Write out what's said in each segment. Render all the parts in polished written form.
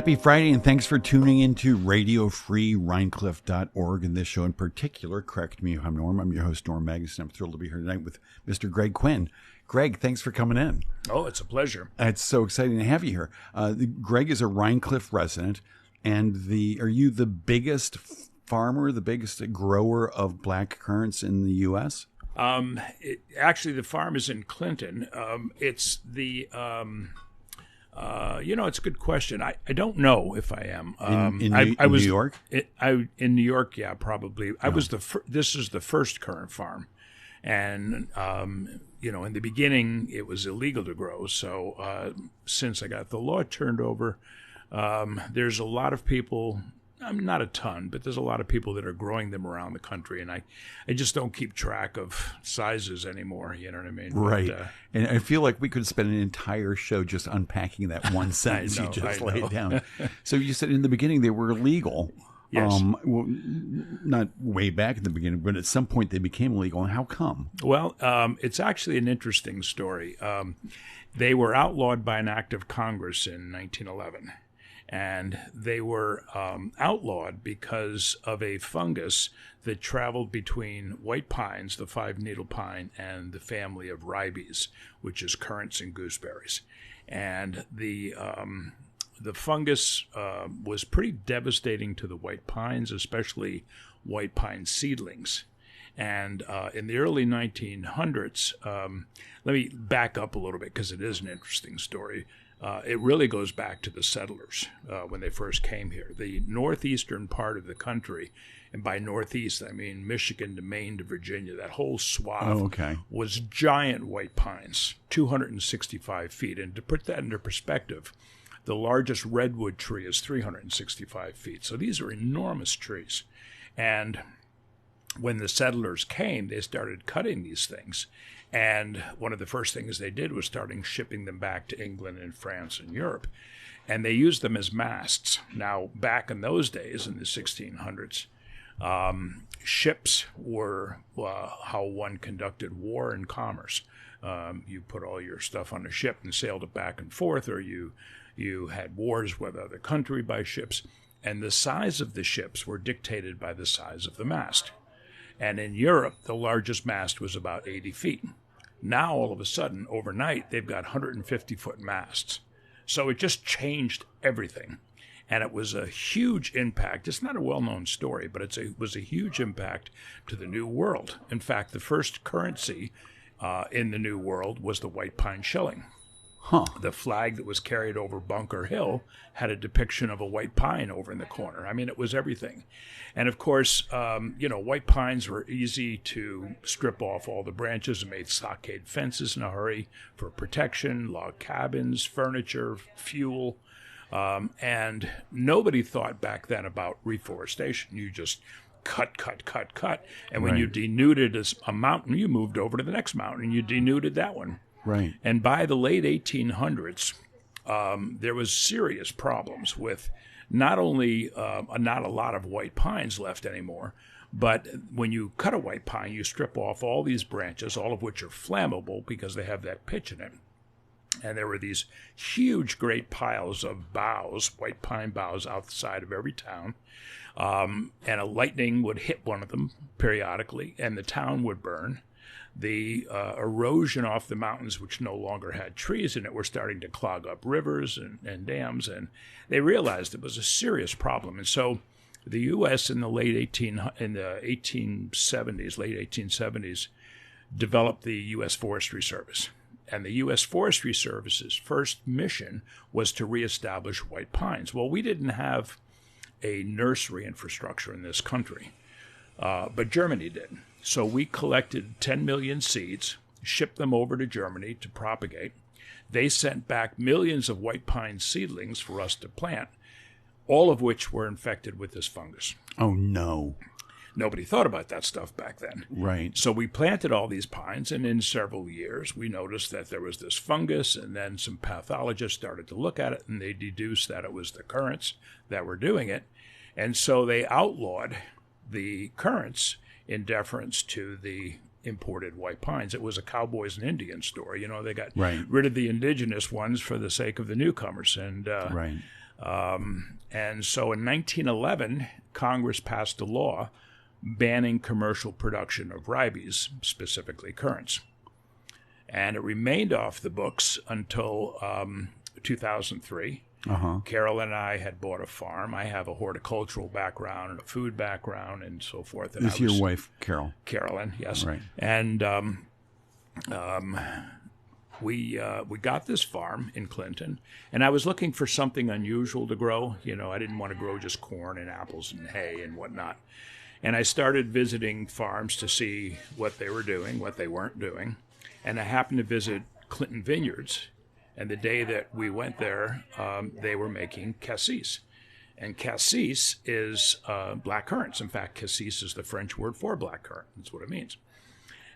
Happy Friday, and thanks for tuning into RadioFreeRhinecliff.org. And this show in particular, correct me if I'm Norm. I'm your host, Norm Magnusson. I'm thrilled to be here tonight with Mr. Greg Quinn. Greg, thanks for coming in. Oh, it's a pleasure. It's so exciting to have you here. Greg is a Rhinecliff resident, and are you the biggest farmer, the biggest grower of black currants in the U.S.? Actually, the farm is in Clinton. It's the... it's a good question. I don't know if I am. In New York? In New York, yeah, probably. I was this is the first currant farm. And, in the beginning, it was illegal to grow. So since I got the law turned over, there's a lot of people, not a ton, but there's a lot of people that are growing them around the country. And I just don't keep track of sizes anymore. You know what I mean? Right. But, and I feel like we could spend an entire show just unpacking that one sentence you just laid down. So you said in the beginning they were illegal. Yes. Well, not way back in the beginning, but at some point they became illegal. And how come? Well, it's actually an interesting story. They were outlawed by an act of Congress in 1911. And they were outlawed because of a fungus that traveled between white pines, the five-needle pine, and the family of ribes, which is currants and gooseberries. And the fungus was pretty devastating to the white pines, especially white pine seedlings. And in the early 1900s, let me back up a little bit because it is an interesting story. It really goes back to the settlers when they first came here. The northeastern part of the country, and by northeast I mean Michigan to Maine to Virginia, that whole swath was giant white pines, 265 feet. And to put that into perspective, the largest redwood tree is 365 feet. So these are enormous trees. And when the settlers came, they started cutting these things. And one of the first things they did was starting shipping them back to England and France and Europe. And they used them as masts. Now, back in those days, in the 1600s, ships were how one conducted war and commerce. You put all your stuff on a ship and sailed it back and forth, or you had wars with other country by ships. And the size of the ships were dictated by the size of the mast. And in Europe, the largest mast was about 80 feet. Now, all of a sudden, overnight, they've got 150-foot masts. So it just changed everything. And it was a huge impact. It's not a well-known story, but it was a huge impact to the New World. In fact, the first currency in the New World was the white pine shilling. Huh. The flag that was carried over Bunker Hill had a depiction of a white pine over in the corner. I mean, it was everything. And of course, white pines were easy to strip off all the branches and made stockade fences in a hurry for protection, log cabins, furniture, fuel. And nobody thought back then about reforestation. You just cut. And when you denuded a mountain, you moved over to the next mountain and you denuded that one. Right. And by the late 1800s, there was serious problems with not only not a lot of white pines left anymore, but when you cut a white pine, you strip off all these branches, all of which are flammable because they have that pitch in it. And there were these huge, great piles of boughs, white pine boughs, outside of every town. And a lightning would hit one of them periodically, and the town would burn. The erosion off the mountains, which no longer had trees in it, were starting to clog up rivers and dams, and they realized it was a serious problem. And so the U.S. in the late 1870s, developed the U.S. Forestry Service. And the U.S. Forestry Service's first mission was to reestablish white pines. Well, we didn't have a nursery infrastructure in this country, but Germany did. So we collected 10 million seeds, shipped them over to Germany to propagate. They sent back millions of white pine seedlings for us to plant, all of which were infected with this fungus. Oh, no. Nobody thought about that stuff back then. Right. So we planted all these pines, and in several years, we noticed that there was this fungus, and then some pathologists started to look at it, and they deduced that it was the currants that were doing it. And so they outlawed the currants in deference to the imported white pines. It was a cowboys and Indians story. They got rid of the indigenous ones for the sake of the newcomers. And And so in 1911, Congress passed a law banning commercial production of ribes, specifically currants. And it remained off the books until 2003. Carol and I had bought a farm. I have a horticultural background and a food background and so forth. And This is your wife, Carol. Carolyn, yes. Right. And we got this farm in Clinton, and I was looking for something unusual to grow. You know, I didn't want to grow just corn and apples and hay and whatnot. And I started visiting farms to see what they were doing, what they weren't doing. And I happened to visit Clinton Vineyards. And the day that we went there, they were making cassis. And cassis is black currants. In fact, cassis is the French word for black currant. That's what it means.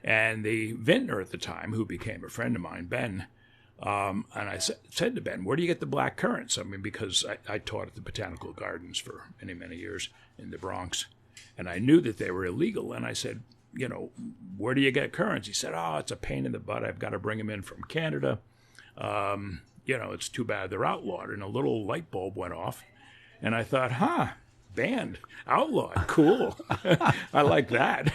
And the vintner at the time, who became a friend of mine, Ben, and I said to Ben, where do you get the black currants? I mean, because I taught at the Botanical Gardens for many, many years in the Bronx. And I knew that they were illegal. And I said, you know, where do you get currants? He said, oh, it's a pain in the butt. I've got to bring them in from Canada. You know, it's too bad they're outlawed. And a little light bulb went off. And I thought, banned, outlawed, cool. I like that.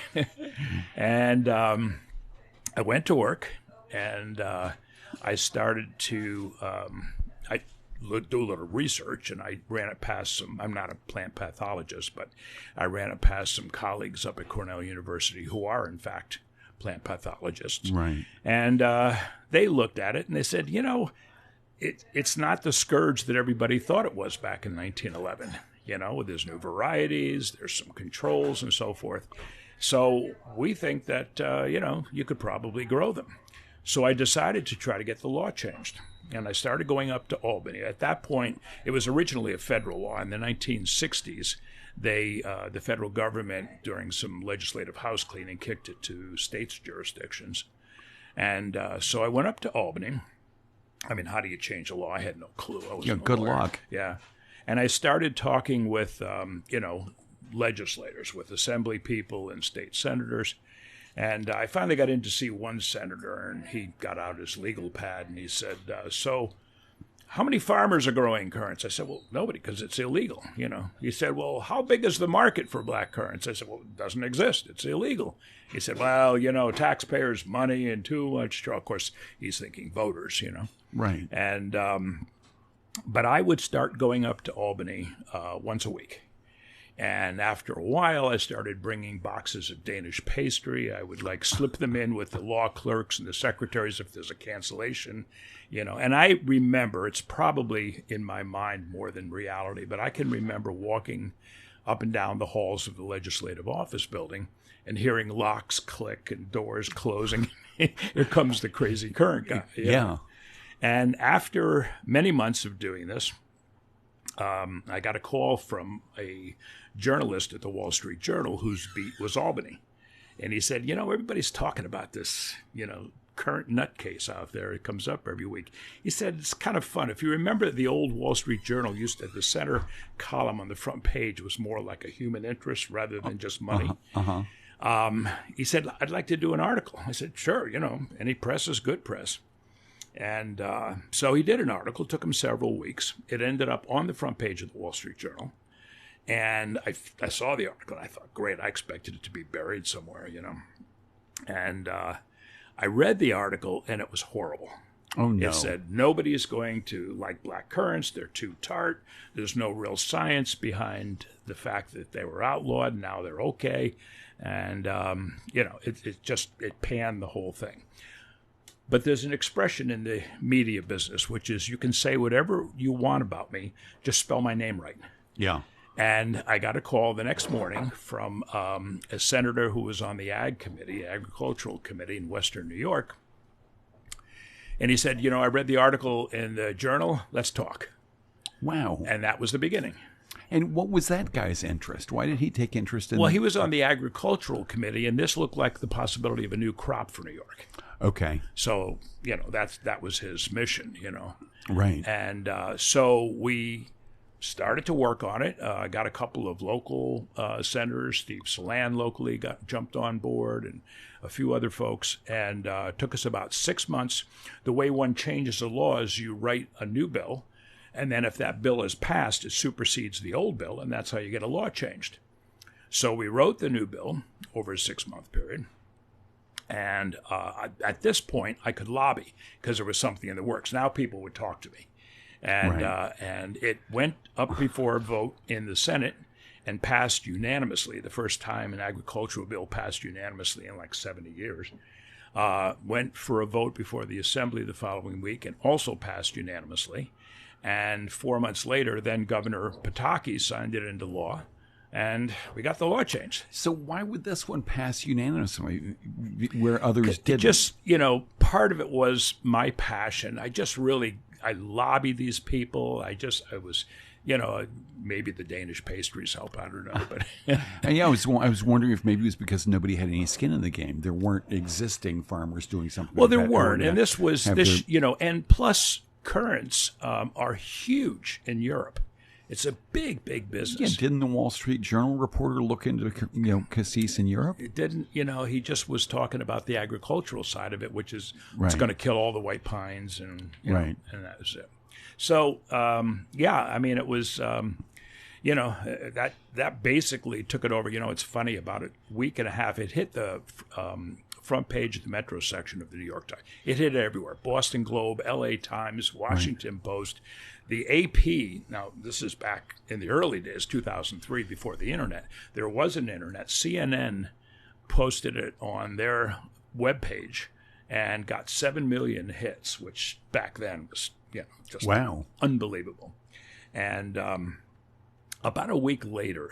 And I went to work, and I started to do a little research, and I ran it past some, I'm not a plant pathologist, but I ran it past some colleagues up at Cornell University who are, in fact, plant pathologists. Right. And they looked at it, and they said, you know, it's not the scourge that everybody thought it was back in 1911. You know, there's new varieties, there's some controls and so forth. So we think that, you know, you could probably grow them. So I decided to try to get the law changed. And I started going up to Albany. At that point, it was originally a federal law. In the 1960s, the federal government, during some legislative house cleaning, kicked it to states' jurisdictions. And so I went up to Albany. I mean, how do you change a law? I had no clue. I was good luck. Yeah. And I started talking with, you know, legislators, with assembly people and state senators. And I finally got in to see one senator, and he got out his legal pad, and he said, so how many farmers are growing currants? I said, well, nobody, because it's illegal, you know. He said, well, how big is the market for black currants? I said, well, it doesn't exist. It's illegal. He said, well, you know, taxpayers' money and too much. Of course, he's thinking voters, you know. Right. And but I would start going up to Albany once a week. And after a while, I started bringing boxes of Danish pastry. I would like slip them in with the law clerks and the secretaries if there's a cancellation, you know. And I remember, it's probably in my mind more than reality, but I can remember walking up and down the halls of the legislative office building and hearing locks click and doors closing. Here comes the crazy currant guy. Yeah. And after many months of doing this, I got a call from a journalist at the Wall Street Journal whose beat was Albany. And he said, you know, everybody's talking about this, you know, currant nutcase out there. It comes up every week. He said, it's kind of fun. If you remember, the old Wall Street Journal used to, the center column on the front page was more like a human interest rather than just money. He said, I'd like to do an article. I said, sure, you know, any press is good press. And so he did an article. It took him several weeks. It ended up on the front page of the Wall Street Journal. And I saw the article, and I thought, great, I expected it to be buried somewhere, you know. And I read the article, and it was horrible. Oh, no. It said, nobody is going to like black currants. They're too tart. There's no real science behind the fact that they were outlawed, and now they're okay. And, you know, it panned the whole thing. But there's an expression in the media business, which is you can say whatever you want about me, just spell my name right. Yeah. And I got a call the next morning from a senator who was on the agricultural committee in Western New York. And he said, you know, I read the article in the Journal. Let's talk. Wow. And that was the beginning. And what was that guy's interest? Why did he take interest in? Well, he was on the agricultural committee, and this looked like the possibility of a new crop for New York. Okay. So, you know, that was his mission, you know. Right. And so we started to work on it. I got a couple of local senators. Steve Salan locally jumped on board, and a few other folks. And it took us about 6 months. The way one changes the law is you write a new bill, And then if that bill is passed, it supersedes the old bill, and that's how you get a law changed. So we wrote the new bill over a 6-month period. And at this point, I could lobby because there was something in the works. Now people would talk to me. And, and it went up before a vote in the Senate and passed unanimously. The first time an agricultural bill passed unanimously in like 70 years. Went for a vote before the Assembly the following week and also passed unanimously. And 4 months later, then Governor Pataki signed it into law. And we got the law changed. So why would this one pass unanimously where others didn't? Just, part of it was my passion. I lobby these people. I was, maybe the Danish pastries help. I don't know. But yeah, I was wondering if maybe it was because nobody had any skin in the game. There weren't existing farmers doing something. Well, like there that. weren't. And this was, and plus currants are huge in Europe. It's a big, big business. Yeah, didn't the Wall Street Journal reporter look into cassis in Europe? It didn't. He just was talking about the agricultural side of it, which is it's going to kill all the white pines, and and that was it. So it was that basically took it over. It's funny, about a week and a half, it hit the front page of the Metro section of the New York Times. It hit everywhere: Boston Globe, L.A. Times, Washington Post. The AP, now this is back in the early days, 2003, before the internet. There was an internet. CNN posted it on their webpage and got 7 million hits, which back then was just unbelievable. And about a week later,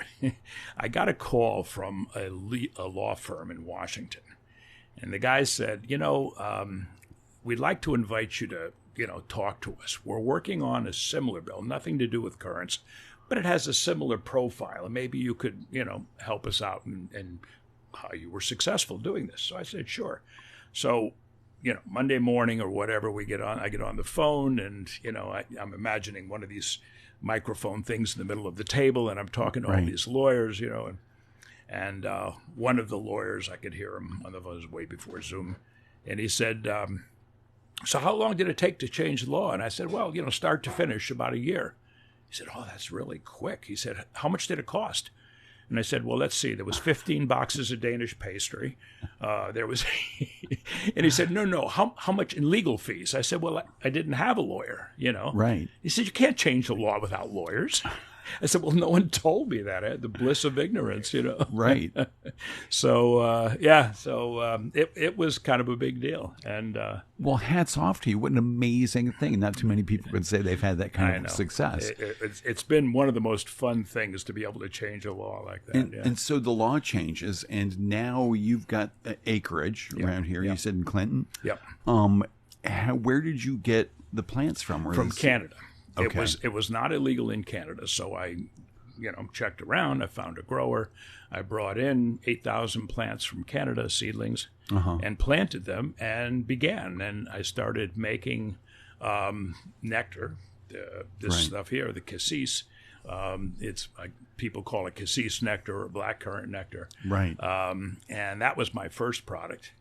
I got a call from a law firm in Washington. And the guy said, we'd like to invite you to talk to us. We're working on a similar bill, nothing to do with currants, but it has a similar profile, and maybe you could, help us out and how you were successful doing this. So I said, sure. So, Monday morning or whatever, I get on the phone, and, I'm imagining one of these microphone things in the middle of the table, and I'm talking to all these lawyers, and one of the lawyers, I could hear him on the phone, way before Zoom, and he said, so how long did it take to change the law? And I said, well, start to finish, about a year. He said, oh, that's really quick. He said, how much did it cost? And I said, well, let's see. There was 15 boxes of Danish pastry. There was, and he said, no, how much in legal fees? I said, well, I didn't have a lawyer, Right. He said, you can't change the law without lawyers. I said, well, no one told me that. I had the bliss of ignorance, Right. So, it was kind of a big deal. And well, hats off to you. What an amazing thing. Not too many people could say they've had that kind of success. It's been one of the most fun things to be able to change a law like that. And so the law changes, and now you've got acreage around here. You said in Clinton. Yep. Where did you get the plants from? From Canada. Okay. It was not illegal in Canada, so I, checked around. I found a grower. I brought in 8,000 plants from Canada, seedlings, and planted them and began. And I started making nectar, this stuff here, the cassis. It's people call it cassis nectar or blackcurrant nectar. Right. And that was my first product.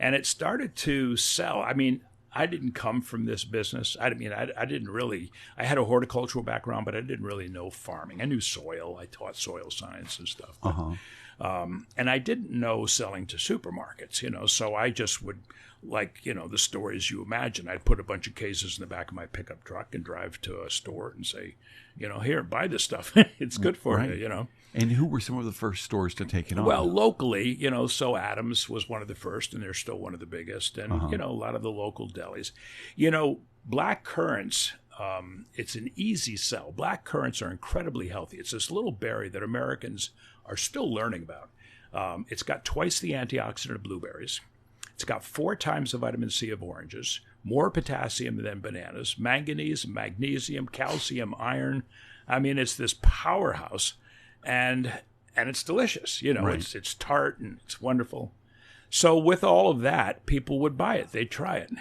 And it started to sell. I mean, I didn't come from this business. I didn't really, I had a horticultural background, but I didn't really know farming. I knew soil. I taught soil science and stuff. But, and I didn't know selling to supermarkets, so I just would, the stories you imagine. I'd put a bunch of cases in the back of my pickup truck and drive to a store and say, here, buy this stuff. It's good for you, And who were some of the first stores to take it on? Well, locally, So Adams was one of the first, and they're still one of the biggest. And, a lot of the local delis. Black currants, it's an easy sell. Black currants are incredibly healthy. It's this little berry that Americans are still learning about. It's got twice the antioxidant of blueberries. It's got 4 times the vitamin C of oranges, more potassium than bananas, manganese, magnesium, calcium, iron. I mean, it's this powerhouse. And it's delicious, It's tart and it's wonderful. So with all of that, people would buy it. They'd try it.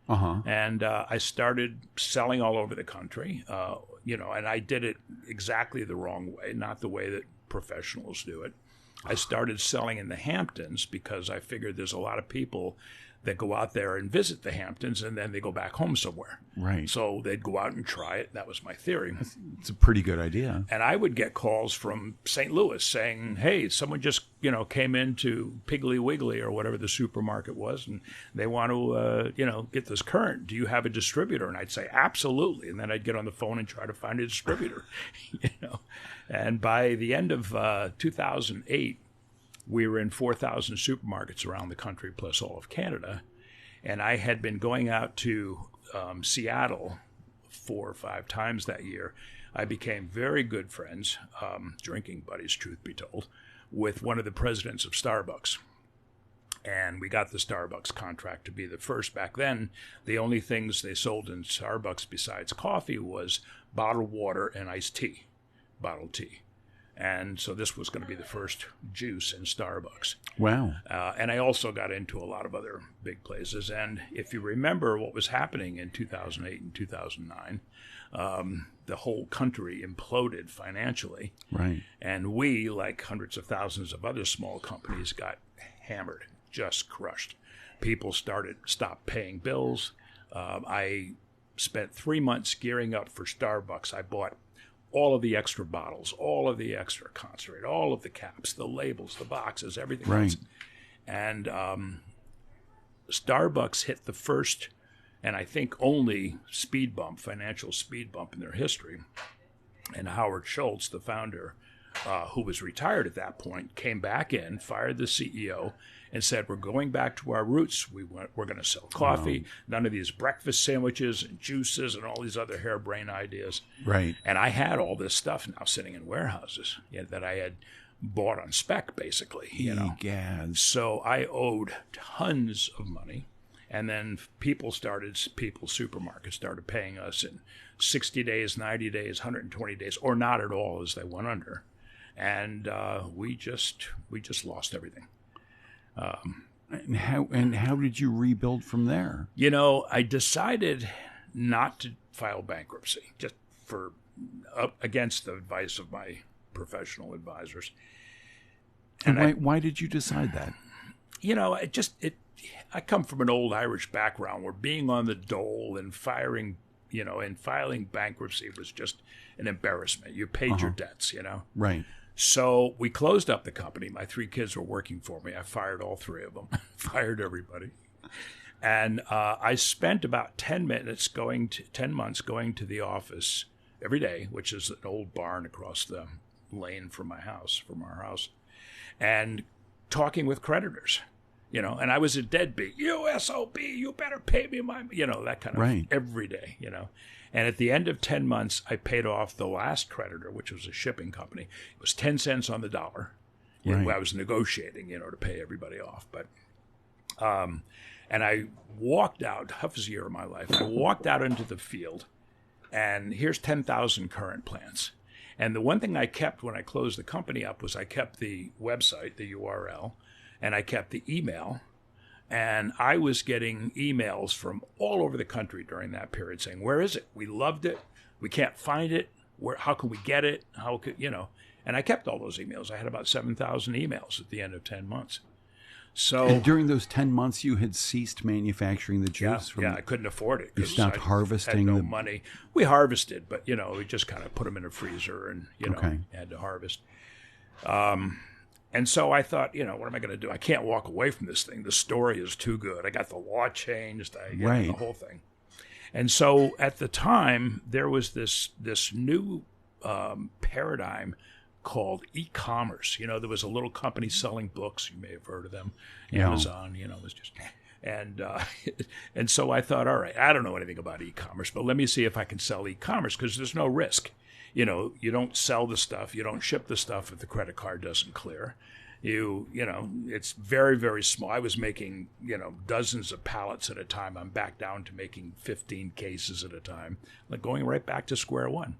And I started selling all over the country, and I did it exactly the wrong way, not the way that professionals do it. I started selling in the Hamptons because I figured there's a lot of people that go out there and visit the Hamptons, and then they go back home somewhere. Right. So they'd go out and try it. That was my theory. It's a pretty good idea. And I would get calls from St. Louis saying, hey, someone just, came into Piggly Wiggly or whatever the supermarket was, and they want to, get this currant. Do you have a distributor? And I'd say, absolutely. And then I'd get on the phone and try to find a distributor, And by the end of 2008, we were in 4,000 supermarkets around the country, plus all of Canada. And I had been going out to Seattle 4 or 5 times that year. I became very good friends, drinking buddies, truth be told, with one of the presidents of Starbucks. And we got the Starbucks contract to be the first. Back then, the only things they sold in Starbucks besides coffee was bottled water and iced tea, bottled tea. And so this was going to be the first juice in Starbucks. Wow. And I also got into a lot of other big places. And if you remember what was happening in 2008 and 2009, the whole country imploded financially. Right. And we, like hundreds of thousands of other small companies, got hammered, just crushed. People stopped paying bills. I spent 3 months gearing up for Starbucks. I bought all of the extra bottles, all of the extra concentrate, all of the caps, the labels, the boxes, everything else. And Starbucks hit the first, and I think only financial speed bump in their history. And Howard Schultz, the founder, who was retired at that point, came back in, fired the CEO, and said, we're going back to our roots. We're going to sell coffee, none of these breakfast sandwiches and juices and all these other harebrained ideas. Right. And I had all this stuff now sitting in warehouses that I had bought on spec, basically. Egad. So I owed tons of money. And then supermarkets started paying us in 60 days, 90 days, 120 days, or not at all as they went under. And we just lost everything. And how did you rebuild from there? I decided not to file bankruptcy, just against the advice of my professional advisors. And why did you decide that? I come from an old Irish background where being on the dole and filing bankruptcy was just an embarrassment. You paid your debts, Right. So we closed up the company. My 3 kids were working for me. I fired all 3 of them, fired everybody. And I spent about 10 months going to the office every day, which is an old barn across the lane from our house, and talking with creditors, and I was a deadbeat. You SOB, you better pay me my, that kind of every day, And at the end of 10 months, I paid off the last creditor, which was a shipping company. It was 10 cents on the dollar. Right. I was negotiating, to pay everybody off. But, and I walked out, toughest year of my life. I walked out into the field, and here's 10,000 currant plants. And the one thing I kept when I closed the company up was I kept the website, the URL, and I kept the email. And I was getting emails from all over the country during that period saying, where is it? We loved it. We can't find it. How can we get it? And I kept all those emails. I had about 7,000 emails at the end of 10 months. And during those 10 months, you had ceased manufacturing the juice? I couldn't afford it. You stopped harvesting? Had no money. We harvested, but, we just kind of put them in a freezer and, had to harvest. And so I thought, what am I going to do? I can't walk away from this thing. The story is too good. I got the law changed, the whole thing. And so at the time, there was this new paradigm called e-commerce. There was a little company selling books. You may have heard of them. Amazon, was just... And so I thought, all right, I don't know anything about e-commerce, but let me see if I can sell e-commerce because there's no risk. You don't sell the stuff, you don't ship the stuff if the credit card doesn't clear. It's very, very small. I was making, dozens of pallets at a time. I'm back down to making 15 cases at a time, like going right back to square one.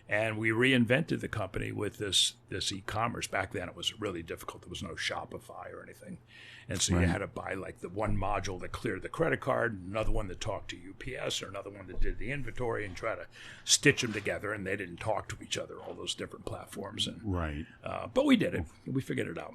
And we reinvented the company with this e-commerce. Back then it was really difficult. There was no Shopify or anything. And so you had to buy like the one module that cleared the credit card, another one that talked to UPS, or another one that did the inventory and try to stitch them together. And they didn't talk to each other, all those different platforms. And, but we did it. We figured it out.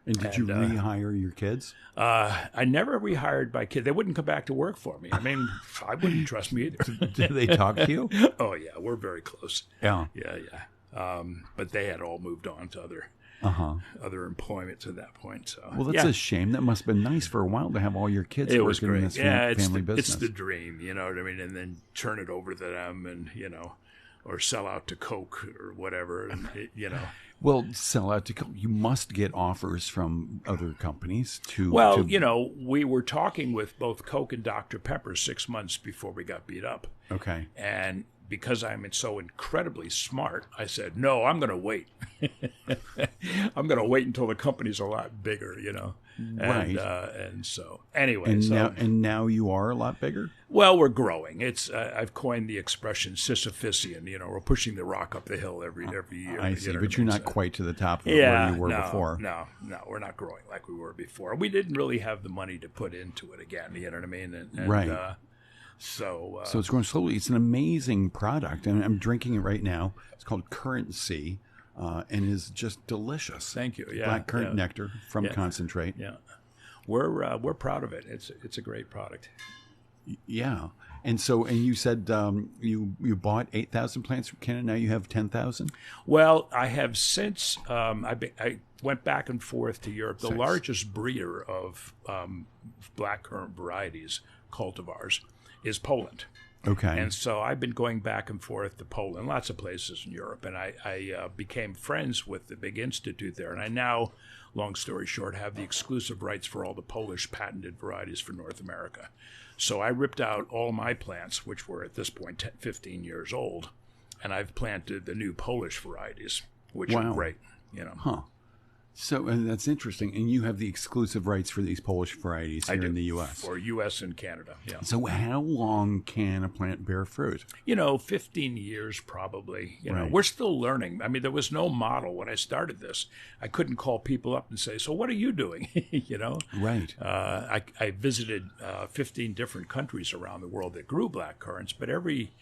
And did you rehire your kids? I never rehired my kids. They wouldn't come back to work for me. I mean, I wouldn't trust me either. Do they talk to you? Oh, yeah. We're very close. Yeah. Yeah. But they had all moved on to other employment at that point. So, well, that's a shame. That must have been nice for a while to have all your kids working in this family business. It's the dream, you know what I mean? And then turn it over to them and, or sell out to Coke or whatever, and Well, sell out to Coke. You must get offers from other companies to... Well, we were talking with both Coke and Dr. Pepper 6 months before we got beat up. Okay. And because I'm so incredibly smart, I said, no, I'm going to wait. I'm going to wait until the company's a lot bigger, Right. And so, anyway. And now you are a lot bigger? Well, we're growing. I've coined the expression Sisyphusian. We're pushing the rock up the hill every year. I see, but you're not quite to the top of where you were before. No, we're not growing like we were before. We didn't really have the money to put into it again, you know what I mean? Right. So it's growing slowly. It's an amazing product, and I'm drinking it right now. It's called Currants, and is just delicious. Thank you. Yeah, black currant nectar from concentrate. Yeah, we're proud of it. It's a great product. Yeah, and you said you bought 8,000 plants from Canada. Now you have 10,000. Well, I have since I went back and forth to Europe. The largest breeder of black currant varieties, cultivars, is Poland. Okay. And so I've been going back and forth to Poland, lots of places in Europe, and I became friends with the big institute there. And I now, long story short, have the exclusive rights for all the Polish patented varieties for North America. So I ripped out all my plants, which were at this point 15 years old, and I've planted the new Polish varieties, which are great. Huh. So, and that's interesting. And you have the exclusive rights for these Polish varieties here in the U.S. For U.S. and Canada, yeah. So how long can a plant bear fruit? 15 years probably. We're still learning. I mean, there was no model when I started this. I couldn't call people up and say, so what are you doing? Right. I visited 15 different countries around the world that grew black currants, but every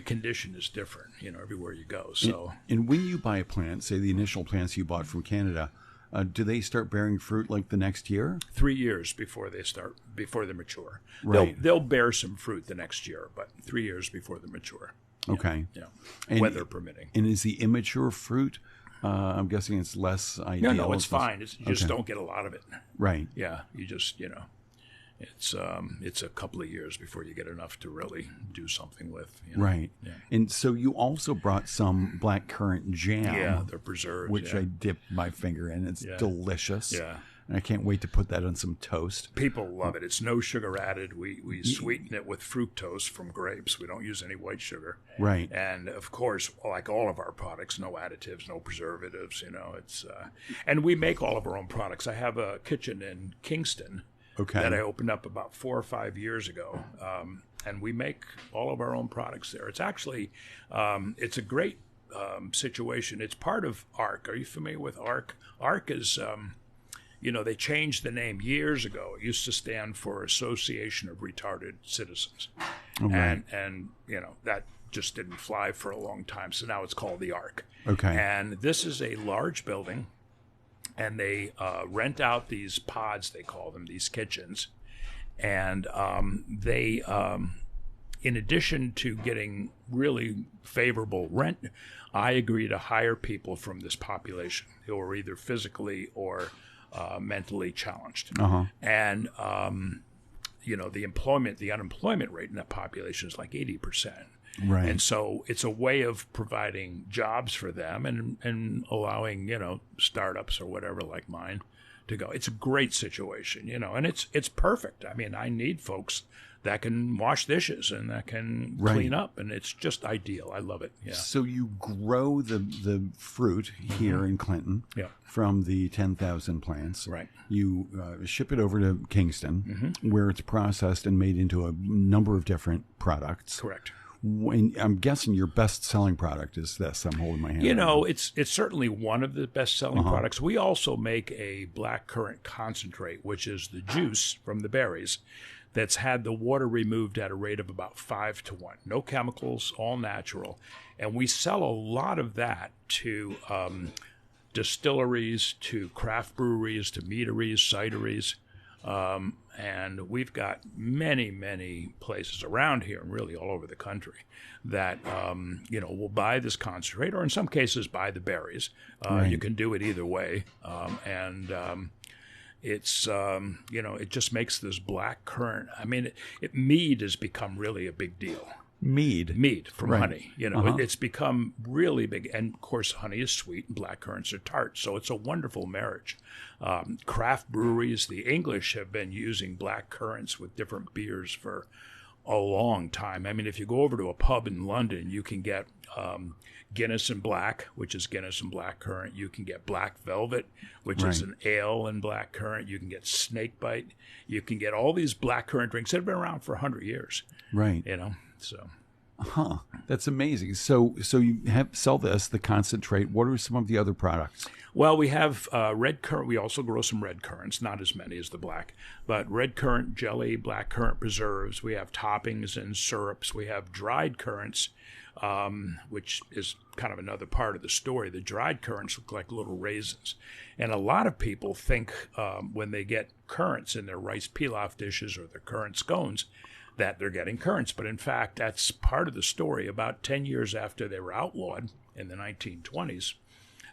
condition is different, everywhere you go. So, and when you buy a plant, say the initial plants you bought from Canada, do they start bearing fruit like the next year? 3 years before they mature. Right. They'll bear some fruit the next year, but 3 years before they mature. Okay. Yeah. Weather permitting. And is the immature fruit? I'm guessing it's less ideal. No, it's fine. You just don't get a lot of it. Right. Yeah. You just it's a couple of years before you get enough to really do something with. Right. Yeah. And so you also brought some black currant jam. Yeah, they're preserved. Which I dip my finger in. It's delicious. Yeah. And I can't wait to put that on some toast. People love it. It's no sugar added. We sweeten it with fructose from grapes. We don't use any white sugar. Right. And of course, like all of our products, no additives, no preservatives. It's and we make all of our own products. I have a kitchen in Kingston. Okay. That I opened up about 4 or 5 years ago, and we make all of our own products there. It's actually, it's a great situation. It's part of ARC. Are you familiar with ARC? ARC is, they changed the name years ago. It used to stand for Association of Retarded Citizens, right. and that just didn't fly for a long time. So now it's called the ARC. Okay. And this is a large building. And they rent out these pods, they call them, these kitchens. And they, in addition to getting really favorable rent, I agree to hire people from this population who are either physically or mentally challenged. Uh-huh. And, the unemployment rate in that population is like 80%. Right. And so it's a way of providing jobs for them and allowing, startups or whatever like mine to go. It's a great situation, and it's perfect. I mean, I need folks that can wash dishes and that can clean up, and it's just ideal. I love it. Yeah. So you grow the fruit here in Clinton from the 10,000 plants. Right. You ship it over to Kingston, where it's processed and made into a number of different products. Correct. I'm guessing your best-selling product is this. I'm holding my hand. It's certainly one of the best-selling products. We also make a black currant concentrate, which is the juice from the berries that's had the water removed at a rate of about 5 to 1. No chemicals, all natural. And we sell a lot of that to distilleries to craft breweries to meaderies, cideries. And we've got many, many places around here, and really all over the country, that will buy this concentrate, or in some cases buy the berries. Right. You can do it either way, it's it just makes this black currant. I mean, mead has become really a big deal. Mead from honey. It's become really big. And of course, honey is sweet and black currants are tart. So it's a wonderful marriage. Craft breweries, the English have been using black currants with different beers for a long time. I mean, if you go over to a pub in London, you can get Guinness and Black, which is Guinness and black currant. You can get Black Velvet, which is an ale and black currant. You can get Snakebite. You can get all these black currant drinks that have been around for 100 years. Right. So. That's amazing. So you sell the concentrate. What are some of the other products? Well, we have red currant. We also grow some red currants, not as many as the black, but red currant jelly, black currant preserves. We have toppings and syrups. We have dried currants, which is kind of another part of the story. The dried currants look like little raisins. And a lot of people think when they get currants in their rice pilaf dishes or their currant scones that they're getting currants. But in fact, that's part of the story. About 10 years after they were outlawed in the 1920s,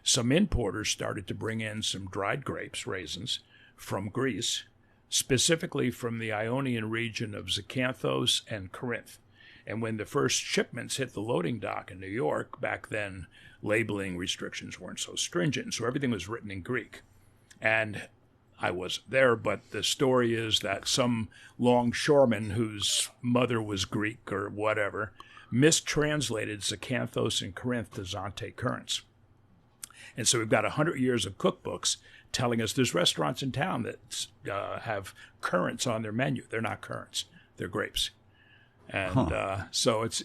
some importers started to bring in some dried grapes, raisins, from Greece, specifically from the Ionian region of Zakynthos and Corinth. And when the first shipments hit the loading dock in New York, back then labeling restrictions weren't so stringent, so everything was written in Greek. And I wasn't there, but the story is that some longshoreman whose mother was Greek or whatever mistranslated Zakynthos and Corinth to Zante currants. And so we've got 100 years of cookbooks telling us there's restaurants in town that have currants on their menu. They're not currants. They're grapes. And so it's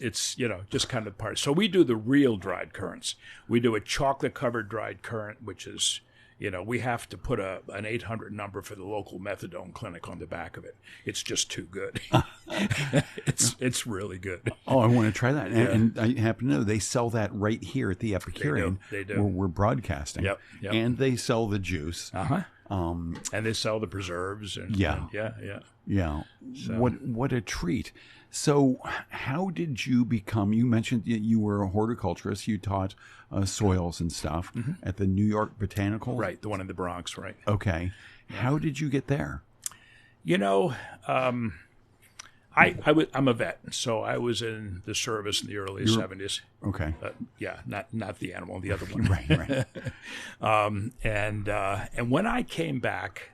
just kind of part. So we do the real dried currants. We do a chocolate-covered dried currant, which is, we have to put an 800 number for the local methadone clinic on the back of it. It's just too good. It's really good. Oh, I want to try that. And I happen to know they sell that right here at the Epicurean. They do. Where we're broadcasting. Yep. And they sell the juice. And they sell the preserves. And Yeah. So. What a treat. So how did you become, you mentioned you were a horticulturist, you taught soils and stuff at the New York Botanical? Right, the one in the Bronx, right. Okay. How did you get there? I'm a vet, so I was in the service in the early 70s. Okay. Not the animal, the other one. Right. And when I came back,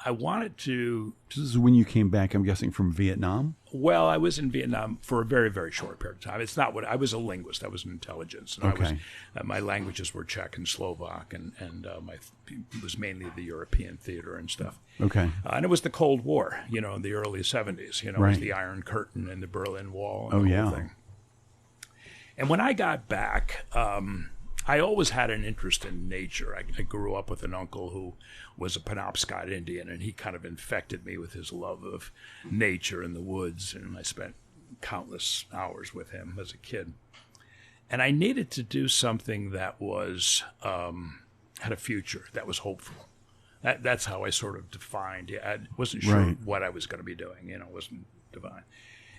I wanted to... This is when you came back, I'm guessing, from Vietnam? Well, I was in Vietnam for a very, very short period of time. It's not what... I was a linguist. I was in intelligence. And okay. My languages were Czech and Slovak, and it was mainly the European theater and stuff. Okay. And it was the Cold War, in the early 70s. It was the Iron Curtain and the Berlin Wall and the whole thing. And when I got back... I always had an interest in nature. I grew up with an uncle who was a Penobscot Indian, and he kind of infected me with his love of nature and the woods, and I spent countless hours with him as a kid. And I needed to do something that was had a future, that was hopeful. That's how I sort of defined it. I wasn't sure what I was going to be doing, it wasn't defined.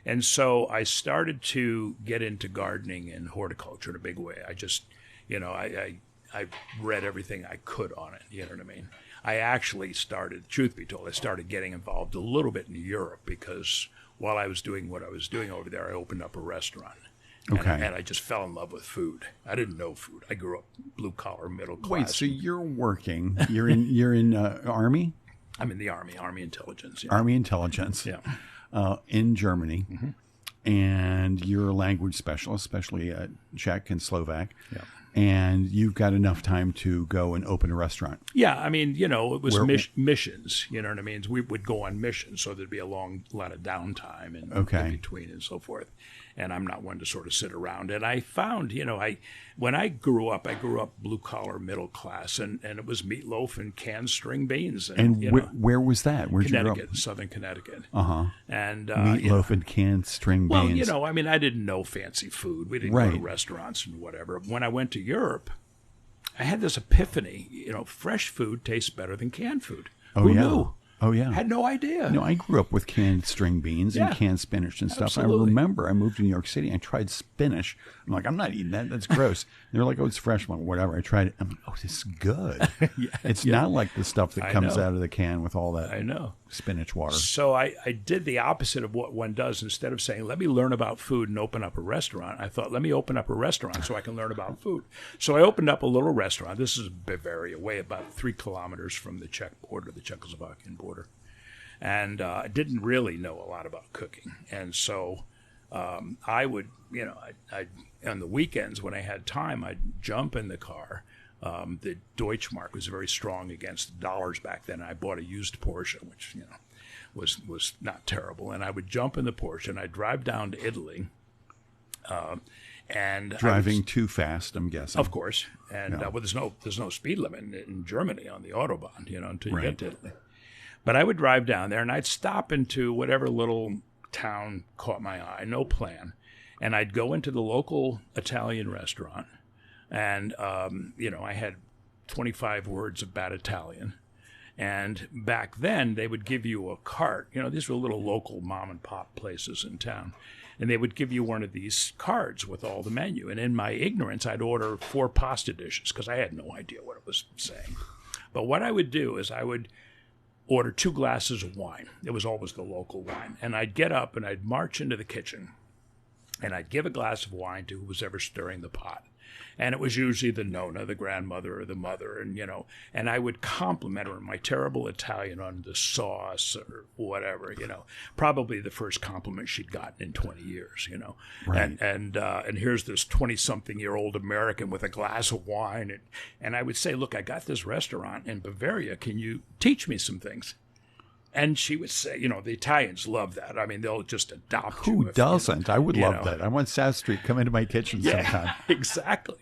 And so I started to get into gardening and horticulture in a big way. I just... I read everything I could on it, you know what I mean? I actually started, truth be told, I started getting involved a little bit in Europe because while I was doing what I was doing over there, I opened up a restaurant. Okay. And I just fell in love with food. I didn't know food. I grew up blue-collar, middle class. Wait, so you're working, you're in Army? I'm in the Army Intelligence. Yeah. Army Intelligence. Yeah. In Germany. And you're a language specialist, especially Czech and Slovak. Yeah. And you've got enough time to go and open a restaurant. Yeah, I mean, it was missions, you know what I mean? We would go on missions, so there'd be a lot of downtime in between and so forth. And I'm not one to sort of sit around. And I found, when I grew up blue-collar, middle class, and it was meatloaf and canned string beans. And where was that? Where'd you grow up? Southern Connecticut. And meatloaf and canned string beans. Well, I didn't know fancy food. We didn't go to restaurants and whatever. When I went to Europe, I had this epiphany. Fresh food tastes better than canned food. Oh, Who yeah. knew? Oh, yeah. Had no idea. I grew up with canned string beans and canned spinach and stuff. Absolutely. I remember I moved to New York City and I tried spinach. I'm like, I'm not eating that. That's gross. And they're like, oh, it's fresh. I'm like, whatever. I tried it. I'm like, oh, this is good. It's not like the stuff that comes out of the can with all that spinach water. So I did the opposite of what one does. Instead of saying, let me learn about food and open up a restaurant, I thought, let me open up a restaurant so I can learn about food. So I opened up a little restaurant. This is Bavaria, way about 3 kilometers from the Czech border, the Czechoslovakian border. And I didn't really know a lot about cooking. And so I would, on the weekends when I had time, I'd jump in the car. The Deutschmark was very strong against dollars back then. I bought a used Porsche, which, was not terrible. And I would jump in the Porsche and I'd drive down to Italy. And driving too fast, I'm guessing. Of course. And well, there's no speed limit in Germany on the Autobahn, until you get to Italy. But I would drive down there, and I'd stop into whatever little town caught my eye, no plan. And I'd go into the local Italian restaurant, and, I had 25 words of bad Italian. And back then, they would give you a cart. These were little local mom-and-pop places in town. And they would give you one of these cards with all the menu. And in my ignorance, I'd order 4 pasta dishes because I had no idea what it was saying. But what I would do is I would order 2 glasses of wine. It was always the local wine. And I'd get up and I'd march into the kitchen and I'd give a glass of wine to who was ever stirring the pot. And it was usually the nonna, the grandmother or the mother, and I would compliment her in my terrible Italian on the sauce or whatever, probably the first compliment she'd gotten in 20 years, Right. And here's this 20-something-year-old American with a glass of wine. And I would say, look, I got this restaurant in Bavaria. Can you teach me some things? And she would say, the Italians love that. I mean, they'll just adopt you. Who doesn't? I would love that. I want South Street. Come into my kitchen sometime. Exactly.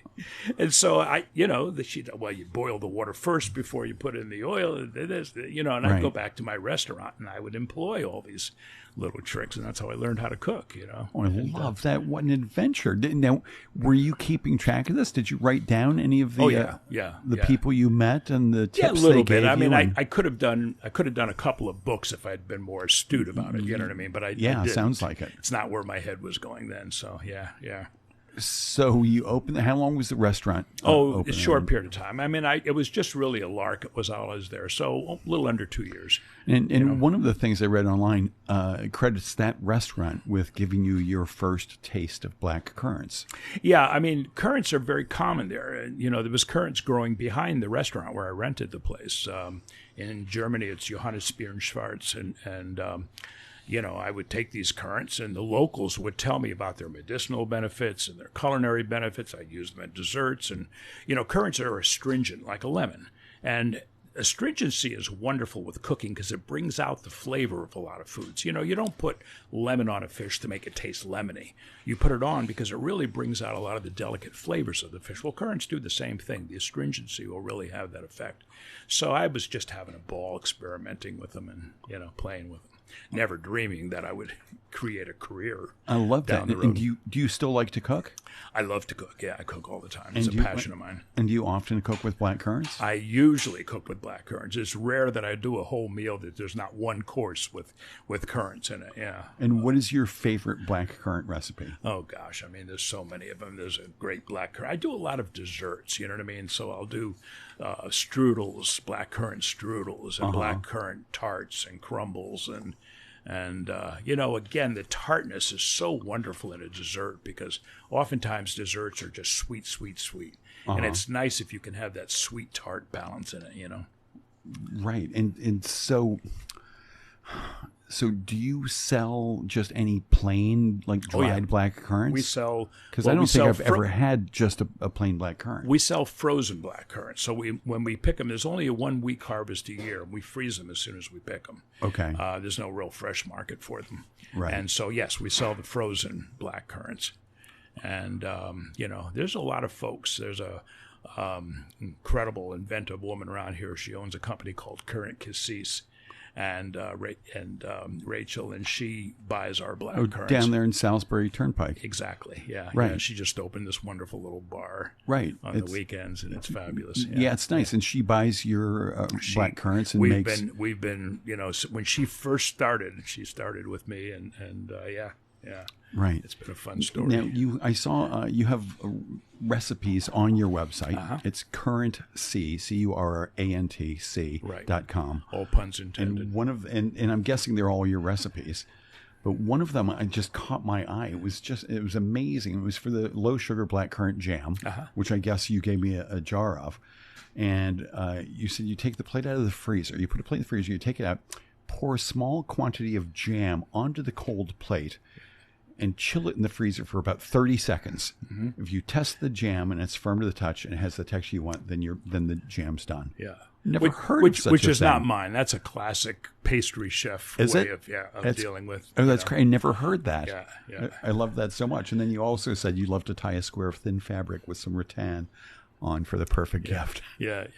And so you boil the water first before you put in the oil. And I'd go back to my restaurant and I would employ all these little tricks, and that's how I learned how to cook. Oh, I love that. What an adventure! Now, were you keeping track of this? Did you write down any of the people you met and the tips? A little they bit. gave I mean, you? I could have done a couple of books if I'd been more astute about it. You know what I mean? But I didn't. Sounds like it. It's not where my head was going then. So yeah. So you opened. How long was the restaurant? A short period of time. I mean, it was just really a lark. It was all I was there. So a little under 2 years. And one of the things I read online credits that restaurant with giving you your first taste of black currants. Yeah, I mean, currants are very common there. There was currants growing behind the restaurant where I rented the place. In Germany, it's Johannisbeeren Schwarz, and I would take these currants, and the locals would tell me about their medicinal benefits and their culinary benefits. I'd use them in desserts. And, currants are astringent, like a lemon. And astringency is wonderful with cooking because it brings out the flavor of a lot of foods. You don't put lemon on a fish to make it taste lemony. You put it on because it really brings out a lot of the delicate flavors of the fish. Well, currants do the same thing. The astringency will really have that effect. So I was just having a ball experimenting with them and, playing with them. Never dreaming that I would create a career. I love that. And do you still like to cook? I love to cook. Yeah, I cook all the time. It's a passion of mine. And do you often cook with black currants? I usually cook with black currants. It's rare that I do a whole meal that there's not one course with currants in it. Yeah. And what is your favorite black currant recipe? Oh gosh, I mean, there's so many of them. There's a great black currant. I do a lot of desserts. You know what I mean? So I'll do strudels, black currant strudels, and black currant tarts and crumbles and again, the tartness is so wonderful in a dessert because oftentimes desserts are just sweet, sweet, sweet. And it's nice if you can have that sweet tart balance in it, Right. And so do you sell just any plain, like dried black currants? We sell... Because I don't think I've ever had just a plain black currant. We sell frozen black currants. So when we pick them, there's only a 1 week harvest a year. We freeze them as soon as we pick them. Okay. There's no real fresh market for them. Right. And so, yes, we sell the frozen black currants. And, there's a lot of folks. There's a incredible, inventive woman around here. She owns a company called Currant Cassis. and Rachel, and she buys our black currants. Down there in Salisbury Turnpike. Exactly, yeah. Right. Yeah, she just opened this wonderful little bar right. on the weekends, and it's fabulous. Yeah, it's nice. And she buys your black currants and we've been, when she first started, she started with me, and yeah. Right. It's been a fun story. Now, I saw you have recipes on your website. Uh-huh. It's currantc.com. All puns intended. And I'm guessing they're all your recipes. But one of them I just caught my eye. It was amazing. It was for the low sugar black currant jam, which I guess you gave me a jar of. And you said you take the plate out of the freezer. You put a plate in the freezer, you take it out, pour a small quantity of jam onto the cold plate, and chill it in the freezer for about 30 seconds. Mm-hmm. If you test the jam and it's firm to the touch and it has the texture you want, then the jam's done. Yeah. Never heard of such which a is thing. Not mine. That's a classic pastry chef way of dealing with. Oh, that's great. I never heard that. Yeah. I love that so much. And then you also said you love to tie a square of thin fabric with some rattan on for the perfect gift. Yeah.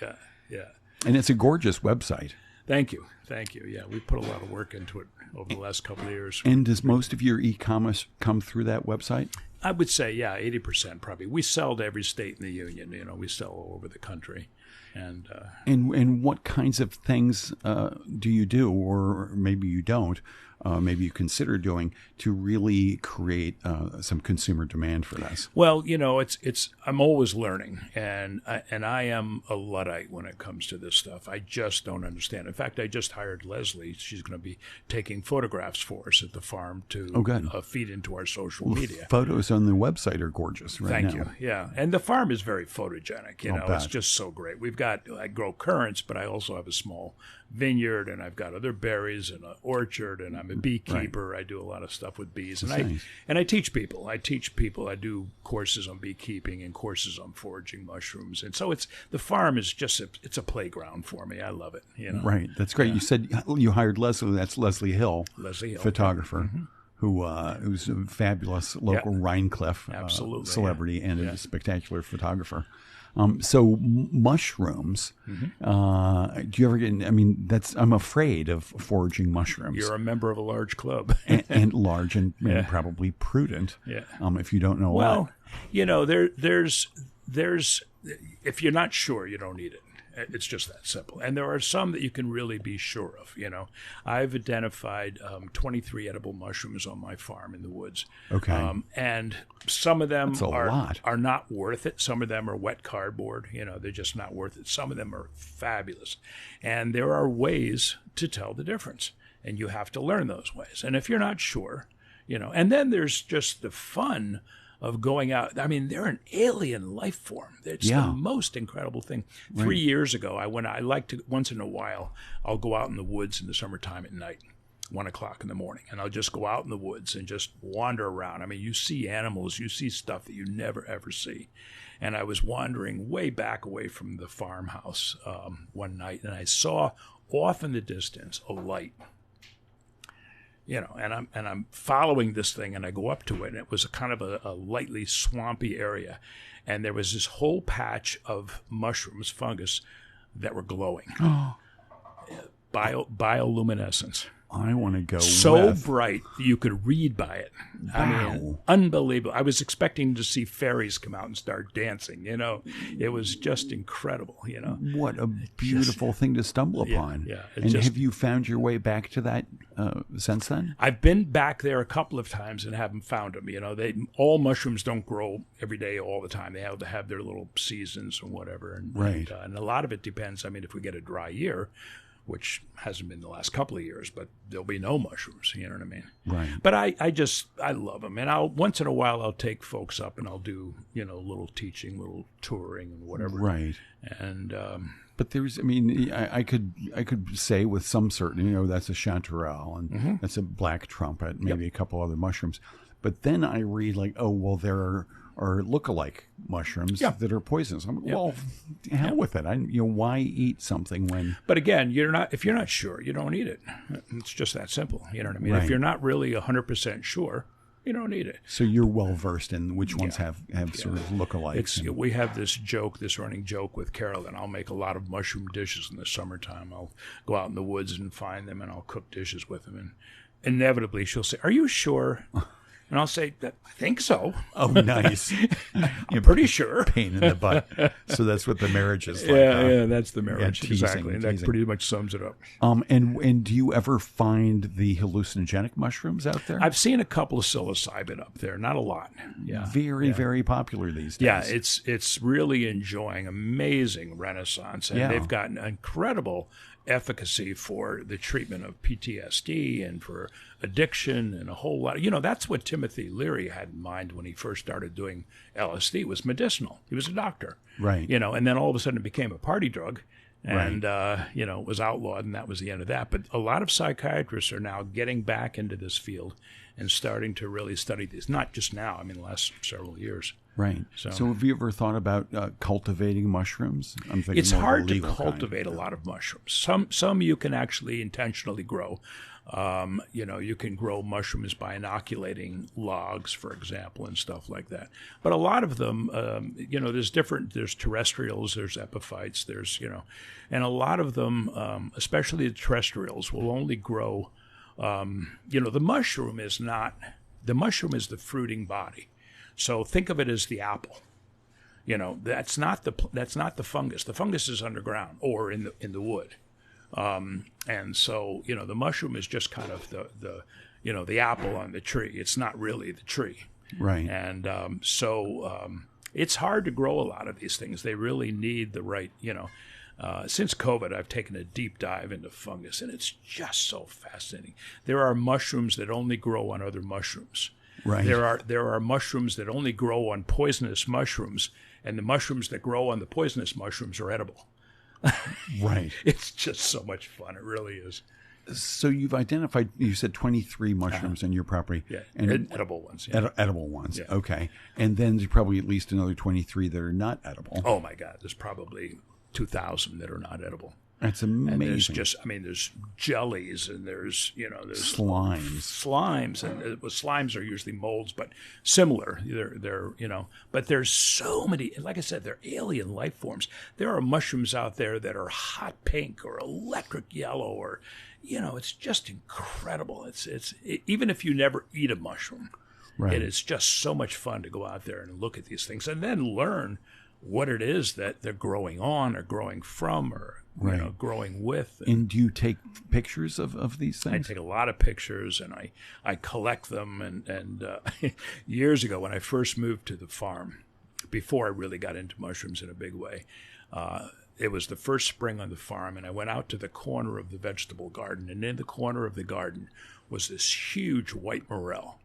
And it's a gorgeous website. Thank you. Yeah, we put a lot of work into it over the last couple of years. And does most of your e-commerce come through that website? I would say, 80% probably. We sell to every state in the union. We sell all over the country. And what kinds of things do you do, or maybe you don't, maybe you consider doing to really create some consumer demand for this? Well, it's I'm always learning, and I am a Luddite when it comes to this stuff. I just don't understand. In fact, I just hired Leslie. She's going to be taking photographs for us at the farm to feed into our social media. Photos on the website are gorgeous right now. Thank you. Yeah, and the farm is very photogenic. It's just so great. I grow currants, but I also have a small vineyard, and I've got other berries and an orchard, and I'm a beekeeper. Right. I do a lot of stuff with bees, and I teach people. I do courses on beekeeping and courses on foraging mushrooms, and so the farm is just it's a playground for me. I love it. Right, that's great. Yeah. You said you hired Leslie. That's Leslie Hill, photographer. Mm-hmm. Who's a fabulous local Rhinecliff celebrity and a spectacular photographer. So mushrooms, do you ever get, I'm afraid of foraging mushrooms. You're a member of a large club. and large and probably prudent. Yeah. If you don't know well, there's if you're not sure, you don't need it. It's just that simple. And there are some that you can really be sure of. I've identified 23 edible mushrooms on my farm in the woods. Okay. And some of them are not worth it. Some of them are wet cardboard. They're just not worth it. Some of them are fabulous. And there are ways to tell the difference. And you have to learn those ways. And if you're not sure, and then there's just the fun of going out. They're an alien life form. It's the most incredible thing. 3 years ago, I like to, once in a while, I'll go out in the woods in the summertime at night, 1 o'clock in the morning, and I'll just go out in the woods and just wander around. You see animals, you see stuff that you never, ever see. And I was wandering way back away from the farmhouse one night, and I saw off in the distance a light. And I'm following this thing, and I go up to it, and it was a kind of a lightly swampy area, and there was this whole patch of mushrooms, fungus, that were glowing. Bioluminescence. I want to go so bright that you could read by it. Wow. Unbelievable. I was expecting to see fairies come out and start dancing. It was just incredible. What a beautiful thing to stumble upon. Yeah. And have you found your way back to that since then? I've been back there a couple of times and haven't found them. All mushrooms don't grow every day all the time. They have to have their little seasons or whatever. And a lot of it depends. If we get a dry year, which hasn't been the last couple of years, but there'll be no mushrooms, you know what I mean? Right. But I love them. And once in a while I'll take folks up and I'll do, a little teaching, little touring and whatever. Right. And, but there's, I could say with some certainty, that's a chanterelle and that's a black trumpet, maybe a couple other mushrooms. But then I read there are look-alike mushrooms that are poisonous. Well, hell with it. Why eat something when? But again, if you're not sure, you don't eat it. It's just that simple. You know what I mean? Right. If you're not really 100% sure, You don't need it. So you're well versed in which ones have sort of lookalikes. We have this running joke with Carolyn. I'll make a lot of mushroom dishes in the summertime. I'll go out in the woods and find them, and I'll cook dishes with them. And inevitably, she'll say, "Are you sure?" And I'll say, "I think so." Oh, nice. I'm pretty sure. Pain in the butt. So that's what the marriage is like. Yeah, that's the marriage. Yeah, teasing, exactly. And that pretty much sums it up. And do you ever find the hallucinogenic mushrooms out there? I've seen a couple of psilocybin up there, not a lot. Yeah. Very popular these days. Yeah, it's really enjoying amazing renaissance. And they've gotten incredible efficacy for the treatment of PTSD and for addiction and a whole lot. That's what Timothy Leary had in mind when he first started doing LSD, was medicinal. He was a doctor. Right. And then all of a sudden it became a party drug and, it was outlawed, and that was the end of that. But a lot of psychiatrists are now getting back into this field and starting to really study these, not just now, the last several years. Right. So have you ever thought about cultivating mushrooms? I'm thinking it's hard to kind. cultivate a lot of mushrooms. Some you can actually intentionally grow. You can grow mushrooms by inoculating logs, for example, and stuff like that. But a lot of them, there's terrestrials, there's epiphytes, and a lot of them, especially the terrestrials, will only grow. The mushroom is the fruiting body. So think of it as the apple. That's not the fungus. The fungus is underground or in the wood. And so, the mushroom is just kind of the apple on the tree. It's not really the tree. Right. And it's hard to grow a lot of these things. They really need the right, since COVID, I've taken a deep dive into fungus, and it's just so fascinating. There are mushrooms that only grow on other mushrooms. Right. There are mushrooms that only grow on poisonous mushrooms, and the mushrooms that grow on the poisonous mushrooms are edible. Right. It's just so much fun. It really is. So you've identified, you said 23 mushrooms on your property. Yeah, and edible ones. Yeah. Edible ones, yeah. Okay. And then there's probably at least another 23 that are not edible. Oh, my God. There's probably 2,000 that are not edible. That's amazing. And there's jellies, and there's slimes, and slimes are usually molds, but similar. They're but there's so many. Like I said, they're alien life forms. There are mushrooms out there that are hot pink or electric yellow, or it's just incredible. It's even if you never eat a mushroom, right. It is just so much fun to go out there and look at these things and then learn what it is that they're growing on or growing from or growing with. And do you take pictures of these things? I take a lot of pictures, and I collect them. And years ago, when I first moved to the farm, before I really got into mushrooms in a big way, it was the first spring on the farm, and I went out to the corner of the vegetable garden, and in the corner of the garden was this huge white morel.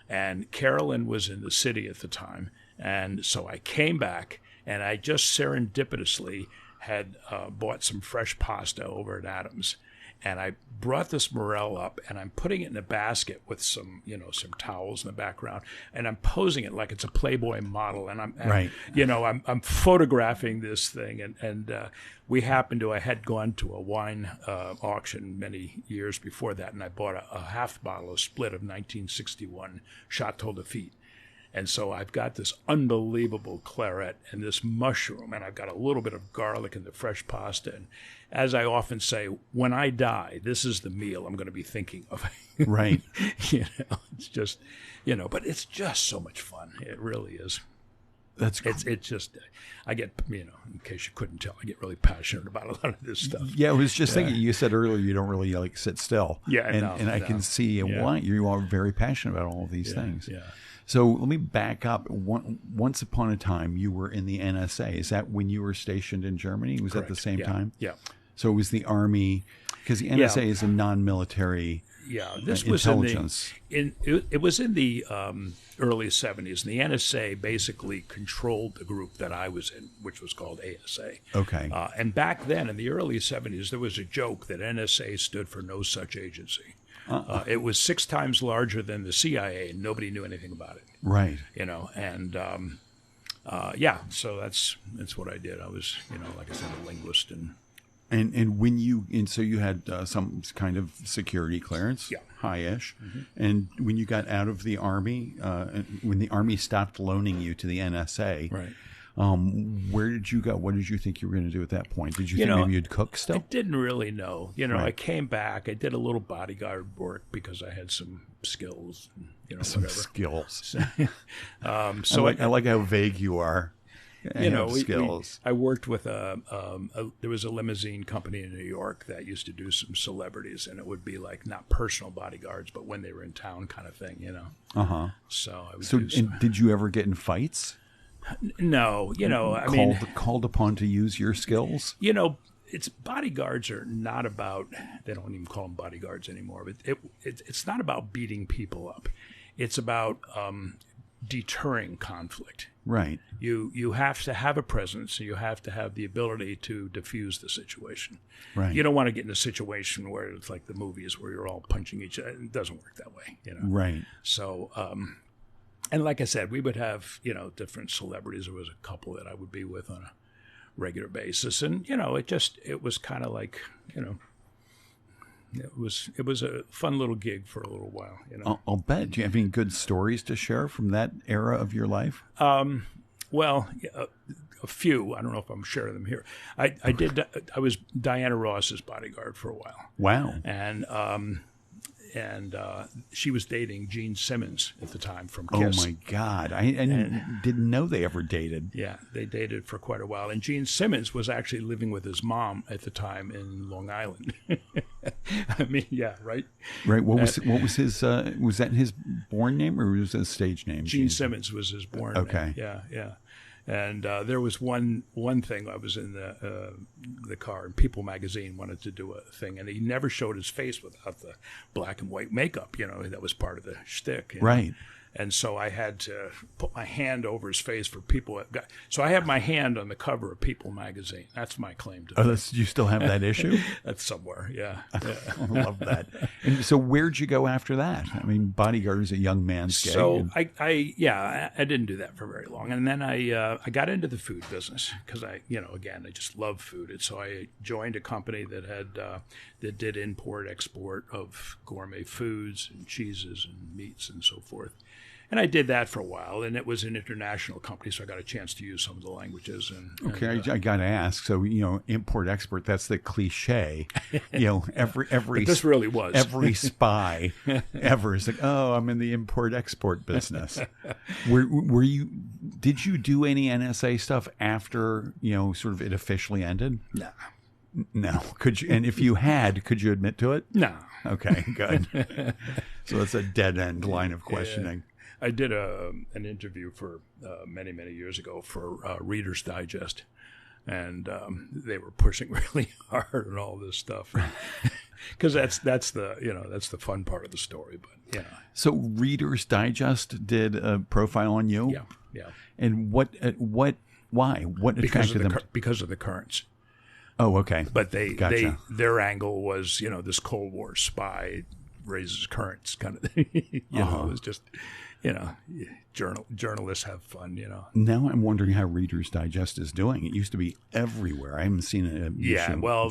And Carolyn was in the city at the time, and so I came back, and I just serendipitously had bought some fresh pasta over at Adams, and I brought this morel up, and I'm putting it in a basket with some towels in the background, and I'm posing it like it's a Playboy model, and I'm photographing this thing, and I had gone to a wine auction many years before that, and I bought a half bottle of split of 1961 Chateau Lafite. And so I've got this unbelievable claret and this mushroom, and I've got a little bit of garlic and the fresh pasta. And as I often say, when I die, this is the meal I'm going to be thinking of. Right. It's just, but it's just so much fun. It really is. That's cool. It's just, I get, in case you couldn't tell, I get really passionate about a lot of this stuff. Yeah, I was just thinking, you said earlier you don't really sit still. Yeah, and I can see why you are very passionate about all of these things. Yeah. So let me back up. Once upon a time, you were in the NSA. Is that when you were stationed in Germany? Was Correct. that the same time? Yeah. So it was the Army, because the NSA is a non-military this was intelligence. It was in the early 70s, and the NSA basically controlled the group that I was in, which was called ASA. Okay. And back then, in the early 70s, there was a joke that NSA stood for no such agency. It was 6 times larger than the CIA, and nobody knew anything about it. Right. So that's what I did. I was, like I said, a linguist, and And so you had some kind of security clearance, yeah, high-ish. And when you got out of the Army, when the Army stopped loaning you to the NSA, right. Where did you go? What did you think you were going to do at that point? Did you think maybe you'd cook still? I didn't really know. I came back. I did a little bodyguard work because I had some skills. Some whatever. skills. So I like how vague you are. Skills. I worked with there was a limousine company in New York that used to do some celebrities, and it would be like not personal bodyguards, but when they were in town kind of thing, So I would do some. And did you ever get in fights? No, called upon to use your skills. It's bodyguards are not about. They don't even call them bodyguards anymore. But it's not about beating people up. It's about deterring conflict. Right. You have to have a presence. You have to have the ability to diffuse the situation. Right. You don't want to get in a situation where it's like the movies where you're all punching each other. It doesn't work that way. Right. So. And like I said, we would have, different celebrities. There was a couple that I would be with on a regular basis. And, it was kind of like, it was a fun little gig for a little while, I'll bet. Do you have any good stories to share from that era of your life? Well, a few. I don't know if I'm sharing them here. I was Diana Ross's bodyguard for a while. Wow. And she was dating Gene Simmons at the time from Kiss. Oh, my God. I didn't know they ever dated. Yeah, they dated for quite a while. And Gene Simmons was actually living with his mom at the time in Long Island. I mean, yeah, right? Right. What was his, was that his born name or was it a stage name? Gene Simmons was his born name. Okay. Yeah. And there was one thing. I was in the car, and People magazine wanted to do a thing, and he never showed his face without the black and white makeup. That was part of the shtick. Right. And so I had to put my hand over his face for People. So I have my hand on the cover of People magazine. That's my claim to fame. You still have that issue? That's somewhere, yeah. I love that. And so where'd you go after that? I mean, bodyguard is a young man's gig. So I didn't do that for very long. And then I got into the food business because I just love food. And so I joined a company that did import, export of gourmet foods and cheeses and meats and so forth. And I did that for a while, and it was an international company, so I got a chance to use some of the languages. I got to ask. So, import export, that's the cliche. Every but this really was. Every spy ever is like, oh, I'm in the import export business. Did you do any NSA stuff after, sort of it officially ended? No. No. Could you? And if you had, could you admit to it? No. Okay, good. So that's a dead end line of questioning. Yeah. I did an interview for many years ago for Reader's Digest, and they were pushing really hard on all this stuff, because that's the fun part of the story. But so Reader's Digest did a profile on you. Yeah. And why? What attracted them? Because of the currants. Oh, okay. But Gotcha. their angle was this Cold War spy raises currents kind of thing. It was just. Journalists have fun, Now I'm wondering how Reader's Digest is doing. It used to be everywhere. I haven't seen it.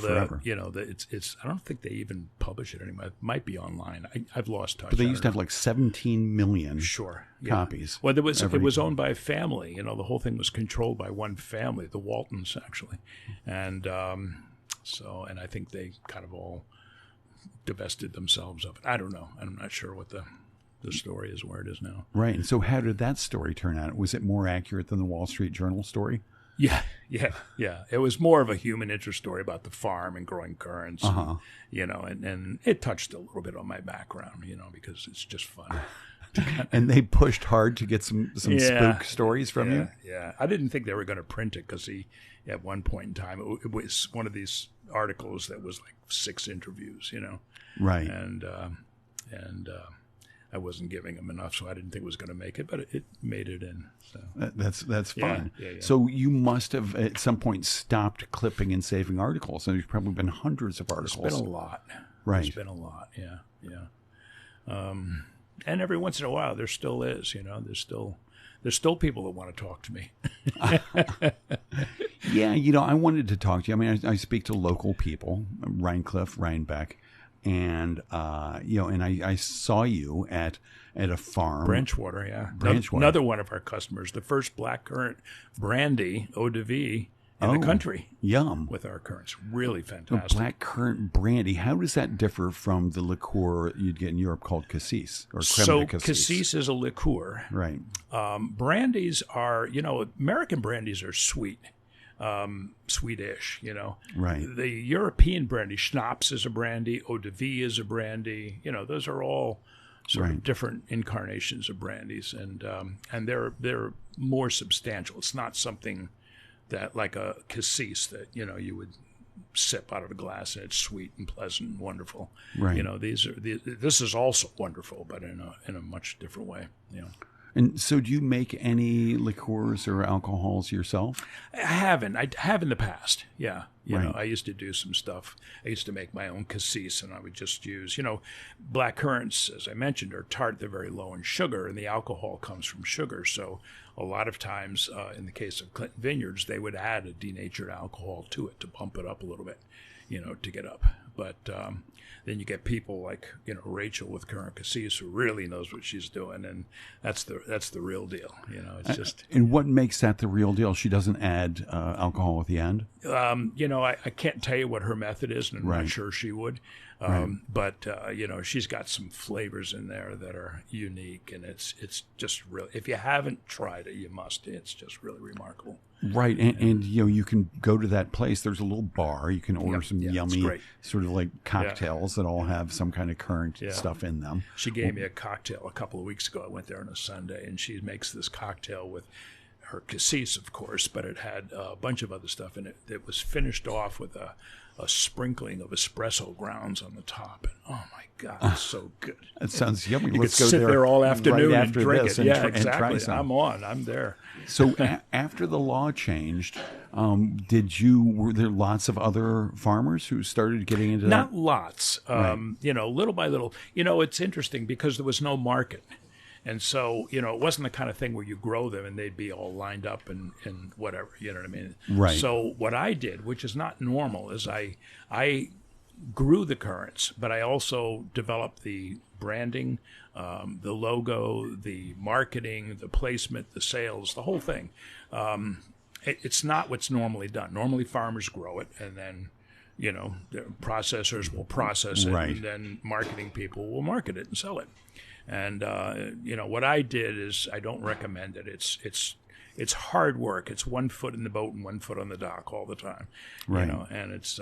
Forever. It's. I don't think they even publish it anymore. It might be online. I've lost touch. But they used to have like 17 million copies. Well, it was owned by a family. The whole thing was controlled by one family, the Waltons, actually, and and I think they kind of all divested themselves of it. I don't know. I'm not sure what the story is where it is now. Right. And so how did that story turn out? Was it more accurate than the Wall Street Journal story? Yeah. It was more of a human interest story about the farm and growing currants, and it touched a little bit on my background, because it's just fun. And they pushed hard to get some spook stories from you? Yeah. I didn't think they were going to print it because at one point in time, it was one of these articles that was like 6 interviews, Right. And I wasn't giving him enough, so I didn't think it was going to make it, but it made it in. So. That's fun. Yeah. So you must have at some point stopped clipping and saving articles. And there's probably been hundreds of articles. It's been a lot. Right. It's been a lot. Yeah. And every once in a while, there still is. There's still people that want to talk to me. Yeah, I wanted to talk to you. I mean, I speak to local people, Rhinecliff, Rhinebeck, and and I saw you at a farm. Branchwater, yeah. Branchwater. Another one of our customers, the first blackcurrant brandy, eau de vie, in the country. Yum. With our currants. Really fantastic. Blackcurrant brandy, how does that differ from the liqueur you'd get in Europe called cassis or creme de cassis? Cassis is a liqueur. Right. Brandies are, American brandies are sweet. Sweetish, Right. The European brandy, schnapps is a brandy, eau de vie is a brandy. Those are all sort of different incarnations of brandies, and they're more substantial. It's not something that like a cassis that you would sip out of a glass and it's sweet and pleasant and wonderful. Right. This is also wonderful, but in a much different way. And so do you make any liqueurs or alcohols yourself? I haven't. I have in the past. Yeah. Right. I used to do some stuff. I used to make my own cassis, and I would just use, black currants, as I mentioned, are tart. They're very low in sugar, and the alcohol comes from sugar. So a lot of times, in the case of Clinton Vineyards, they would add a denatured alcohol to it to bump it up a little bit, to get up. But then you get people like Rachel with Currant Cassis who really knows what she's doing, and that's the real deal. It's just. And what makes that the real deal? She doesn't add alcohol at the end. I can't tell you what her method is, and I'm not sure she would. But she's got some flavors in there that are unique, and it's just really. If you haven't tried it, you must. It's just really remarkable. Right, and you can go to that place. There's a little bar. You can order some yummy sort of like cocktails that all have some kind of currant stuff in them. She gave me a cocktail a couple of weeks ago. I went there on a Sunday, and she makes this cocktail with her cassis, of course, but it had a bunch of other stuff in it. It was finished off with a sprinkling of espresso grounds on the top. And oh my God, it's so good. It sounds yummy. You Let's could go sit there all afternoon right and after drink this it. and Yeah, exactly. And try some. I'm there. So after the law changed, were there lots of other farmers who started getting into that? Not lots. Little by little. It's interesting because there was no market. And so, it wasn't the kind of thing where you grow them and they'd be all lined up and whatever, you know what I mean? Right. So what I did, which is not normal, is I grew the currants, but I also developed the branding, the logo, the marketing, the placement, the sales, the whole thing. It's not what's normally done. Normally farmers grow it and then, the processors will process it and then marketing people will market it and sell it. And what I did is I don't recommend it. It's hard work. It's 1 foot in the boat and 1 foot on the dock all the time. Right. And it's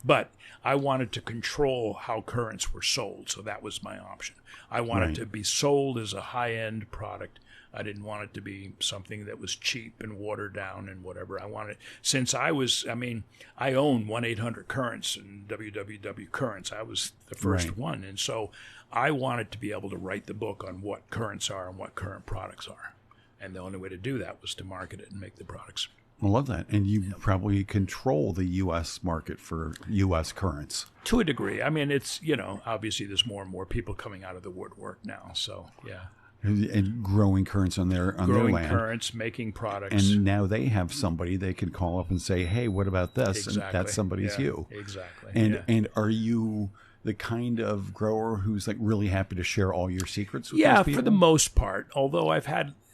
but I wanted to control how currants were sold, so that was my option. I wanted to be sold as a high-end product. I didn't want it to be something that was cheap and watered down and whatever. I wanted, since I own 1-800-Currants and www Currants. I was the first one. And so I wanted to be able to write the book on what currants are and what currant products are. And the only way to do that was to market it and make the products. I love that. And you probably control the U.S. market for U.S. currants. To a degree. I mean, it's, obviously there's more and more people coming out of the woodwork now. So, yeah. And growing currants on their land. Growing currants, making products. And now they have somebody they can call up and say, hey, what about this? Exactly. And that somebody's you. Exactly. And are you the kind of grower who's like really happy to share all your secrets with those people? Yeah, for the most part. Although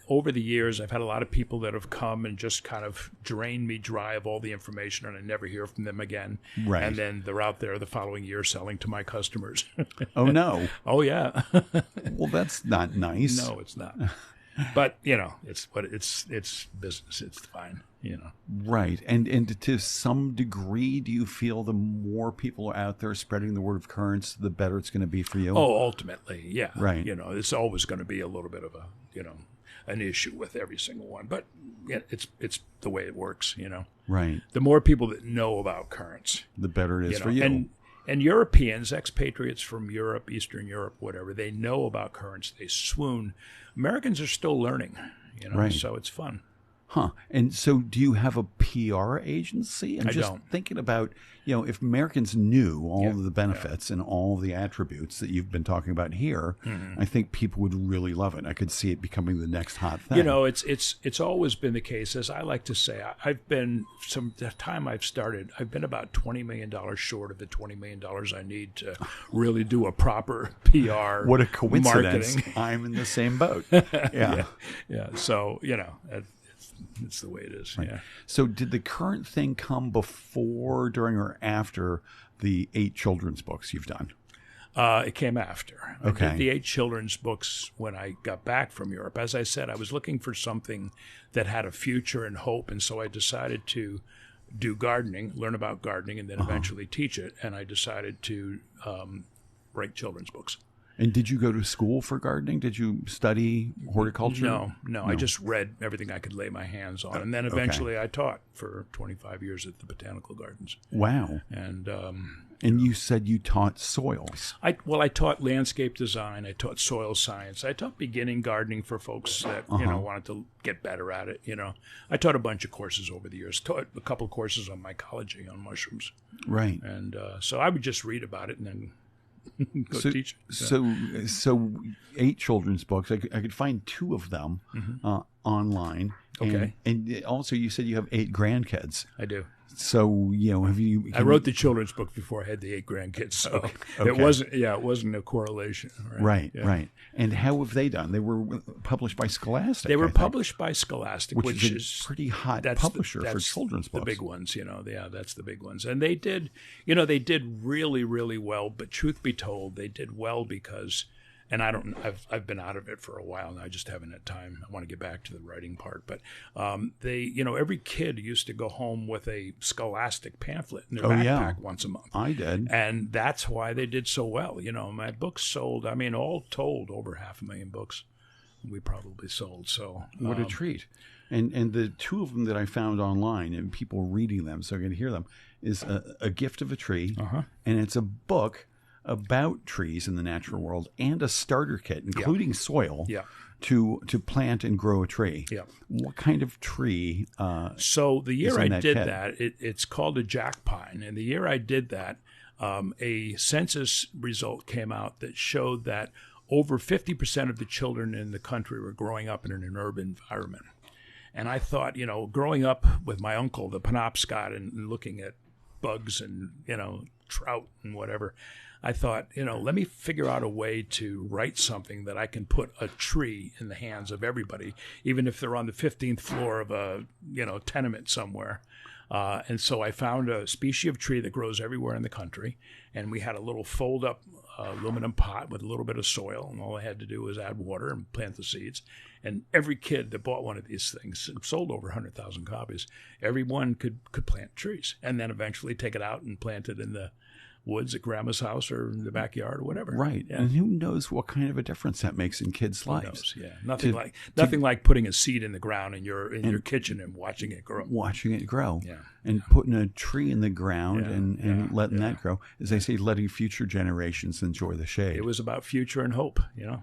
over the years, I've had a lot of people that have come and just kind of drained me dry of all the information, and I never hear from them again. Right. And then they're out there the following year selling to my customers. Oh, no. Oh, yeah. Well, that's not nice. No, it's not. But, it's business. It's fine, Right. And to some degree, do you feel the more people are out there spreading the word of currants, the better it's going to be for you? Oh, ultimately, yeah. Right. It's always going to be a little bit of a, an issue with every single one. But it's the way it works, Right. The more people that know about currants, the better it is for you. And Europeans, expatriates from Europe, Eastern Europe, whatever, they know about currants. They swoon. Americans are still learning, Right. So it's fun. Huh. And so do you have a PR agency? I'm just thinking about, if Americans knew all of the benefits and all of the attributes that you've been talking about here, I think people would really love it. I could see it becoming the next hot thing. It's always been the case. As I like to say, I've been, from the time I've started, I've been about $20 million short of the $20 million I need to really do a proper PR. What a coincidence. Marketing. I'm in the same boat. Yeah. So, it's the way it is. Right. Yeah. So did the current thing come before, during, or after the 8 children's books you've done? It came after. Okay. I did the 8 children's books when I got back from Europe. As I said, I was looking for something that had a future and hope, and so I decided to do gardening, learn about gardening, and then eventually teach it. And I decided to write children's books. And did you go to school for gardening? Did you study horticulture? No. I just read everything I could lay my hands on. And then eventually I taught for 25 years at the Botanical Gardens. Wow. And you said you taught soils. I taught landscape design. I taught soil science. I taught beginning gardening for folks that, wanted to get better at it. I taught a bunch of courses over the years. Taught a couple of courses on mycology, on mushrooms. Right. And so I would just read about it and then teach. So 8 children's books. I could find 2 of them online. Okay. And also, you said you have 8 grandkids. I do. So have you? I wrote the children's book before I had the 8 grandkids. So okay. It wasn't a correlation. Right. And how have they done? They were published by Scholastic. They were published by Scholastic, which is a pretty hot publisher for children's books. The big ones, that's the big ones. And they did, they did really, really well. But truth be told, they did well because. And I've been out of it for a while now. I just haven't had time. I want to get back to the writing part. But they, every kid used to go home with a Scholastic pamphlet in their backpack once a month. I did. And that's why they did so well. My books sold, all told, over 500,000 books we probably sold. So what a treat. And the 2 of them that I found online and people reading them, so I can hear them, is A Gift of a Tree. And it's a book about trees in the natural world and a starter kit, including soil, to plant and grow a tree. Yeah. What kind of tree? So the year I did that, it's called a jack pine. And the year I did that, a census result came out that showed that over 50% of the children in the country were growing up in an urban environment. And I thought, growing up with my uncle, the Penobscot, and looking at bugs and, trout and whatever, I thought, let me figure out a way to write something that I can put a tree in the hands of everybody, even if they're on the 15th floor of a, tenement somewhere. And so I found a species of tree that grows everywhere in the country. And we had a little fold-up aluminum pot with a little bit of soil. And all I had to do was add water and plant the seeds. And every kid that bought one of these things, sold over 100,000 copies, everyone could plant trees. And then eventually take it out and plant it in the woods at grandma's house or in the backyard or whatever. Right. Yeah. And who knows what kind of a difference that makes in kids' lives. Who knows? Yeah. Nothing like putting a seed in the ground in your kitchen and watching it grow. Yeah. And putting a tree in the ground and letting that grow. As they say, letting future generations enjoy the shade. It was about future and hope,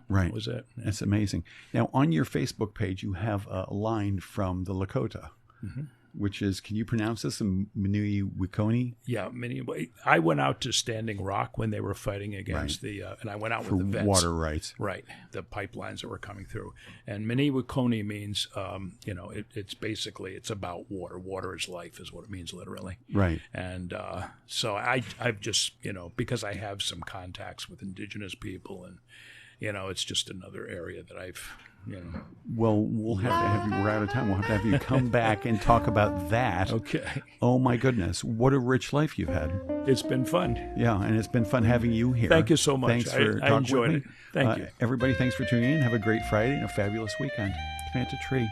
Right. That was it. Yeah. That's amazing. Now, on your Facebook page, you have a line from the Lakota. Which is, can you pronounce this? Minui Wikoni? Yeah, I went out to Standing Rock when they were fighting against and I went out with the vets. Water rights. Right, the pipelines that were coming through. And Minui Wikoni means, it's basically, it's about water. Water is life is what it means literally. Right. And so I've just, because I have some contacts with indigenous people and, it's just another area that I've... Well, we'll have to have you. We're out of time. We'll have to have you come back and talk about that. Okay. Oh my goodness, what a rich life you've had. It's been fun. Yeah, and it's been fun having you here. Thank you so much. Thanks for talking I enjoyed with me. Thank you, everybody. Thanks for tuning in. Have a great Friday and a fabulous weekend. Plant a tree.